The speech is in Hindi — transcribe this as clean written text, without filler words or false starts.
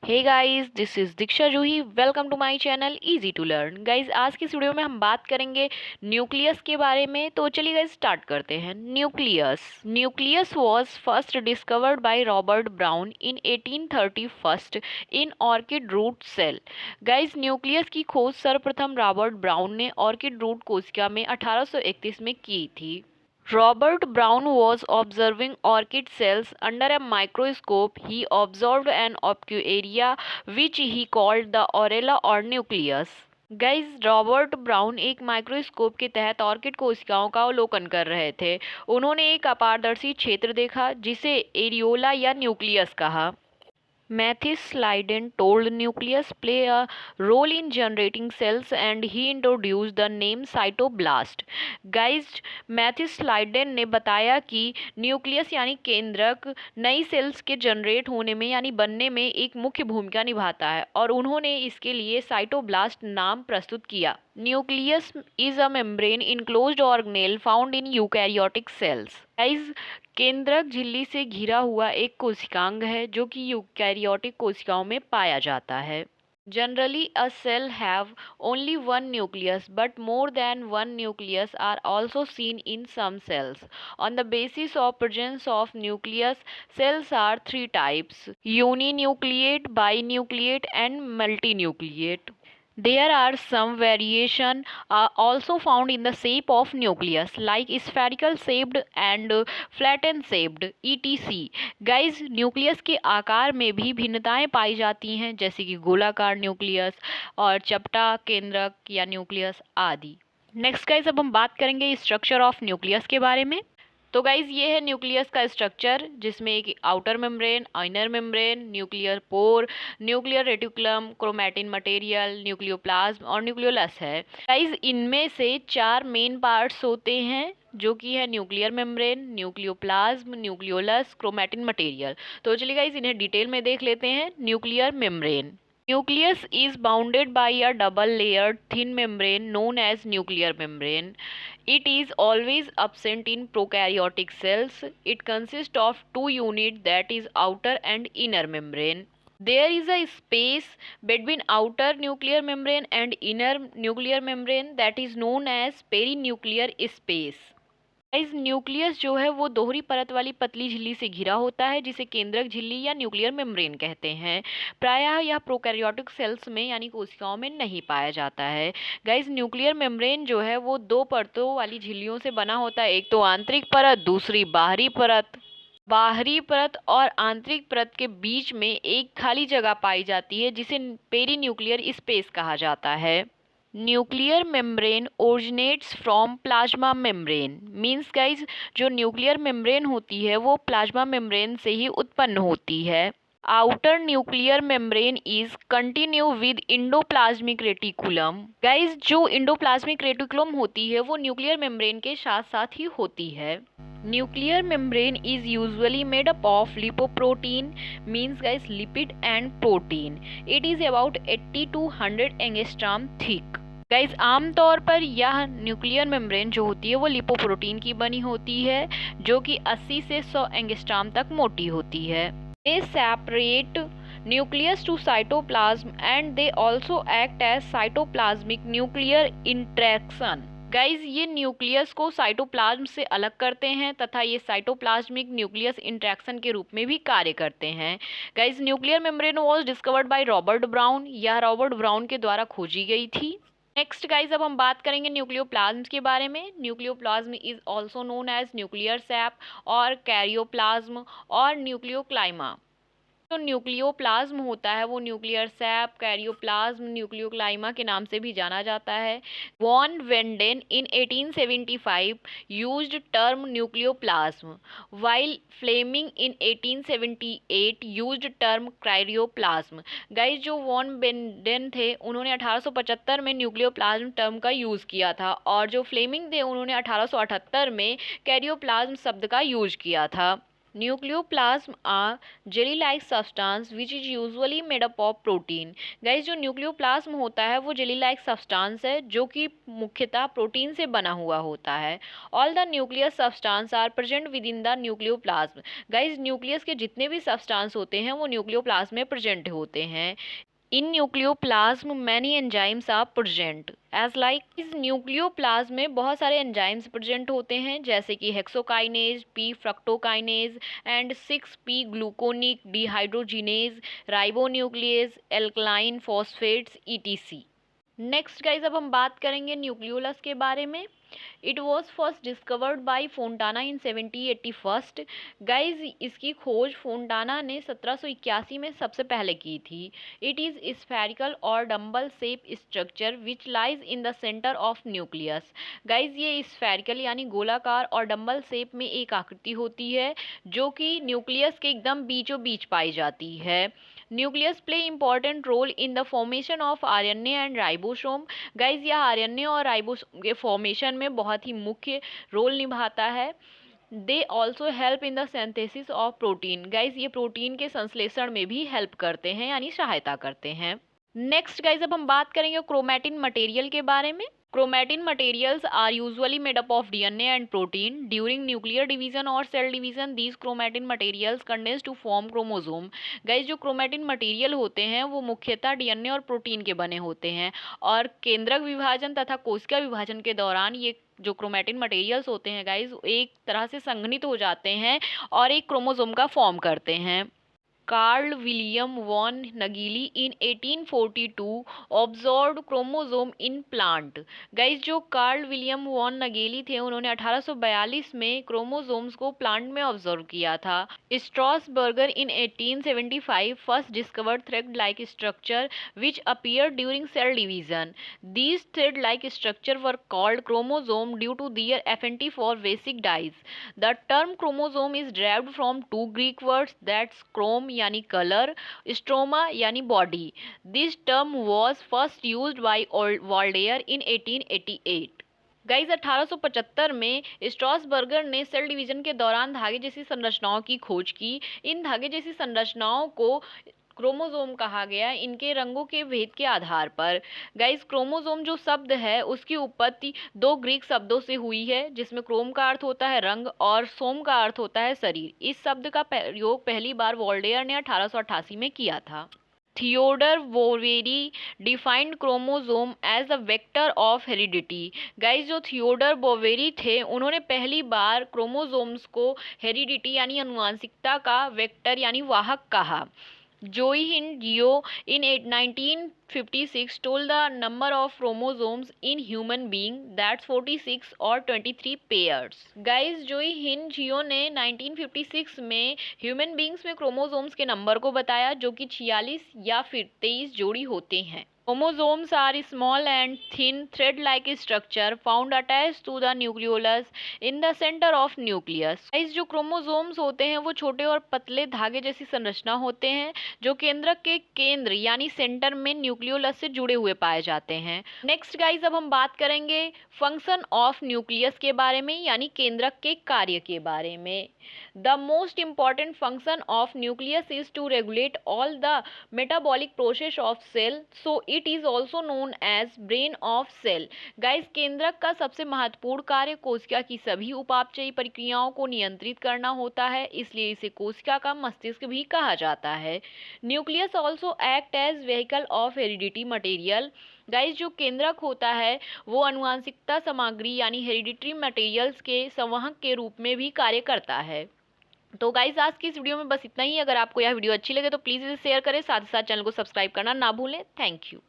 Hey guys, this is Diksha Juhi. Welcome to my channel easy to learn. Guys, आज की इस वीडियो में हम बात करेंगे न्यूक्लियस के बारे में। तो चलिए गाइस स्टार्ट करते हैं। Nucleus was first discovered by Robert Brown in 1831 in orchid root cell. Guys, nucleus की खोज सर्वप्रथम रॉबर्ट ब्राउन ने ऑर्किड रूट कोशिका में 1831 में की थी। Robert Brown was observing orchid cells under a microscope. He observed an aqua area which he called the aureola or nucleus. Guys, Robert brown एक माइक्रोस्कोप के तहत ऑर्किड कोशिकाओं का अवलोकन कर रहे थे। उन्होंने एक अपारदर्शी क्षेत्र देखा जिसे एरियोला या न्यूक्लियस कहा। Mathis Leiden told nucleus play a role in generating cells and he introduced the name cytoblast. Guys, Matthias Schleiden ने बताया कि न्यूक्लियस यानी केंद्रक नई सेल्स के जनरेट होने में यानी बनने में एक मुख्य भूमिका निभाता है और उन्होंने इसके लिए साइटोब्लास्ट नाम प्रस्तुत किया। Nucleus is a membrane enclosed organelle found in eukaryotic cells. Guys, केंद्रक झिल्ली से घिरा हुआ एक कोशिकांग है जो कि यूकैरियोटिक कोशिकाओं में पाया जाता है। Generally a cell have only one nucleus but more than one nucleus are also seen in some cells. On the basis of presence of nucleus, cells are three types: uninucleate, binucleate and multinucleate. There are some variation also found in the shape of nucleus like spherical shaped and flattened shaped etc. Guys, nucleus के आकार में भी भिन्नताएं पाई जाती हैं जैसे कि गोलाकार न्यूक्लियस और चपटा केंद्रक या न्यूक्लियस आदि। नेक्स्ट गाइज, अब हम बात करेंगे स्ट्रक्चर ऑफ न्यूक्लियस के बारे में। तो गाइज, ये है न्यूक्लियस का स्ट्रक्चर जिसमें एक outer membrane, inner membrane, nuclear pore, nuclear reticulum, chromatin material, nucleoplasm और न्यूक्लियोलस है। गाइज, इनमें से चार मेन पार्ट्स होते हैं जो कि है nuclear membrane, nucleoplasm, nucleolus, chromatin material. तो चलिए गाइज इन्हें डिटेल में देख लेते हैं। Nuclear membrane. Nucleus is bounded by a double-layered thin membrane known as nuclear membrane. It is always absent in prokaryotic cells. It consists of two units, that is outer and inner membrane. There is a space between outer nuclear membrane and inner nuclear membrane that is known as perinuclear space. Guys, nucleus जो है वो दोहरी परत वाली पतली झिल्ली से घिरा होता है जिसे केंद्रक झिल्ली या न्यूक्लियर मेम्ब्रेन कहते हैं। प्रायः यह प्रोकैरियोटिक सेल्स में यानी कोशिकाओं में नहीं पाया जाता है। गाइस, न्यूक्लियर मेम्ब्रेन जो है वो दो परतों वाली झिल्लियों से बना होता है, एक तो आंतरिक परत, दूसरी बाहरी परत। बाहरी परत और आंतरिक परत के बीच में एक खाली जगह पाई जाती है जिसे पेरीन्यूक्लियर स्पेस कहा जाता है। Nuclear membrane originates from plasma membrane. Means guys, जो न्यूक्लियर मेम्ब्रेन होती है वो प्लाज्मा मेम्ब्रेन से ही उत्पन्न होती है। Outer nuclear membrane is continue with endoplasmic reticulum. Guys, जो इंडोप्लाज्मिक रेटिकुलम होती है वो न्यूक्लियर मेम्ब्रेन के साथ साथ ही होती है। Nuclear membrane is usually made up of lipoprotein, means guys lipid and protein. It is about 80 to 100 angstrom thick. Guys, आमतौर पर यह न्यूक्लियर मेम्ब्रेन जो होती है वो लिपोप्रोटीन की बनी होती है जो कि 80 से 100 एंगस्ट्रॉम तक मोटी होती है। दे separate nucleus to cytoplasm and they also act as cytoplasmic nuclear interaction. Guys, ये न्यूक्लियस को साइटोप्लाज्म से अलग करते हैं तथा ये साइटोप्लाज्मिक न्यूक्लियस इंटरेक्शन के रूप में भी कार्य करते हैं। Guys, nuclear membrane was discovered by Robert brown. यह रॉबर्ट ब्राउन के द्वारा खोजी गई थी। नेक्स्ट गाइज, अब हम बात करेंगे न्यूक्लियोप्लाज्म के बारे में। Nucleoplasm is also known as nuclear sap और कैरियोप्लाज्म और न्यूक्लियोक्लाइमा। जो न्यूक्लियोप्लाज्म होता है वो न्यूक्लियर सैप, कैरियोप्लाज्म, न्यूक्लियोक्लाइमा के नाम से भी जाना जाता है। Von Wenden in 1875 used term nucleoplasm while Flemming in 1878 used term karyoplasm. Guys, जो वॉन वेंडेन थे उन्होंने 1875 में न्यूक्लियोप्लाज्म टर्म का यूज़ किया था और जो फ्लेमिंग थे उन्होंने 1878 में कैरियोप्लाज्म शब्द का यूज किया था। Nucleoplasm are jelly like substance which is usually made up of protein. Guys जो न्यूक्लियोप्लाज्म होता है वो जेली लाइक सब्सटेंस है जो कि मुख्यतः प्रोटीन से बना हुआ होता है। All the nucleus substance are present within the nucleoplasm. Guys nucleus के जितने भी सब्सटेंस होते हैं वो न्यूक्लियोप्लाज्म में प्रेजेंट होते हैं। In nucleoplasm many enzymes are present as like. इस न्यूक्लियोप्लाज्म में बहुत सारे एंजाइम्स प्रेजेंट होते हैं जैसे कि hexokinase, P fructokinase and 6p gluconic dehydrogenase, ribonuclease, alkaline phosphates ETC. Next guys अब हम बात करेंगे न्यूक्लियोलस के बारे में। It was first discovered by Fontana in 1781। Guys इसकी खोज फोंटाना ने 1781 में सबसे पहले की थी। इट इज स्फेरिकल और dumbbell shape structure which lies in the centre of nucleus. Guys ये स्फेरिकल यानी गोलाकार और डम्बल शेप में एक आकृति होती है जो कि न्यूक्लियस के एकदम बीचों बीच पाई जाती है। Nucleus play important role in the formation of RNA and ribosome. Guys यह आरएनए और राइबोसोम के फॉर्मेशन में बहुत ही मुख्य रोल निभाता है। They also help in the synthesis of protein. Guys ये प्रोटीन के संश्लेषण में भी हेल्प करते हैं यानी सहायता करते हैं। नेक्स्ट गाइज अब हम बात करेंगे क्रोमैटिन मटेरियल के बारे में। Chromatin materials are usually made up of DNA and protein. During nuclear division or cell division, these chromatin materials condense to form chromosome. Guys जो chromatin material होते हैं वो मुख्यतः DNA और प्रोटीन के बने होते हैं और केंद्रक विभाजन तथा कोशिका विभाजन के दौरान ये जो क्रोमैटिन मटेरियल्स होते हैं गाइज एक तरह से संघनित हो जाते हैं और एक क्रोमोसोम का फॉर्म करते हैं। Karl William von Nageli in 1842 observed chromosome in plant. Guys जो कार्ल विलियम वॉन नगेली थे उन्होंने 1842 में क्रोमोसोम्स को प्लांट में ऑब्जर्व किया था। Strasburger in 1875 first discovered thread like structure which appear during cell division. These thread like structure were called chromosome due to their affinity for basic dyes. The term chromosome is derived from two Greek words that's chrome यानी कलर, स्ट्रोमा यानी body. This term was first used by Waldeyer in 1888। Guys 1875 में स्ट्रॉसबर्गर ने सेल डिवीजन के दौरान धागे जैसी संरचनाओं की खोज की। इन धागे जैसी संरचनाओं को क्रोमोसोम कहा गया इनके रंगों के भेद के आधार पर। गाइस क्रोमोसोम जो शब्द है उसकी उत्पत्ति दो ग्रीक शब्दों से हुई है जिसमें क्रोम का अर्थ होता है रंग और सोम का अर्थ होता है शरीर। इस शब्द का प्रयोग पहली बार वॉल्डेयर ने 1888 में किया था। Theodor Boveri defined chromosome as a vector of heredity. Guys जो थियोडर बोवेरी थे उन्होंने पहली बार क्रोमोसोम्स को हेरिडिटी यानी अनुवांशिकता का वेक्टर यानी वाहक कहा। जोई हिन जियो in 1956 told the number of chromosomes in human being that's 46 or 23 pairs. Guys जोई हिन जियो ने 1956 में ह्यूमन बींग्स में क्रोमोसोम्स के नंबर को बताया जो कि 46 या फिर 23 जोड़ी होते हैं। Chromosomes are small and thin thread-like structure found attached to the nucleolus in the center of nucleus. इस जो क्रोमोसोम्स होते हैं वो छोटे और पतले धागे जैसी संरचना होते हैं जो केंद्रक के केंद्र यानी सेंटर में न्यूक्लियोलस से जुड़े हुए पाए जाते हैं। नेक्स्ट गाइज अब हम बात करेंगे फंक्शन ऑफ न्यूक्लियस के बारे में यानी केंद्रक के कार्य के बारे में। The most important function of nucleus is to regulate all the metabolic process of cell, so it is also known as brain of cell. Guys केंद्रक का सबसे महत्वपूर्ण कार्य कोशिका की सभी उपापचयी प्रक्रियाओं को नियंत्रित करना होता है, इसलिए इसे कोशिका का मस्तिष्क भी कहा जाता है। Nucleus also act as vehicle of heredity material. Guys जो केंद्रक होता है वो अनुवांशिकता सामग्री यानी हेरिडिटरी मटेरियल्स के संवाहक के रूप में भी कार्य करता है। तो गाइस आज की इस वीडियो में बस इतना ही। अगर आपको यह वीडियो अच्छी लगे तो प्लीज़ इसे शेयर करें, साथ ही साथ चैनल को सब्सक्राइब करना ना भूलें। Thank you.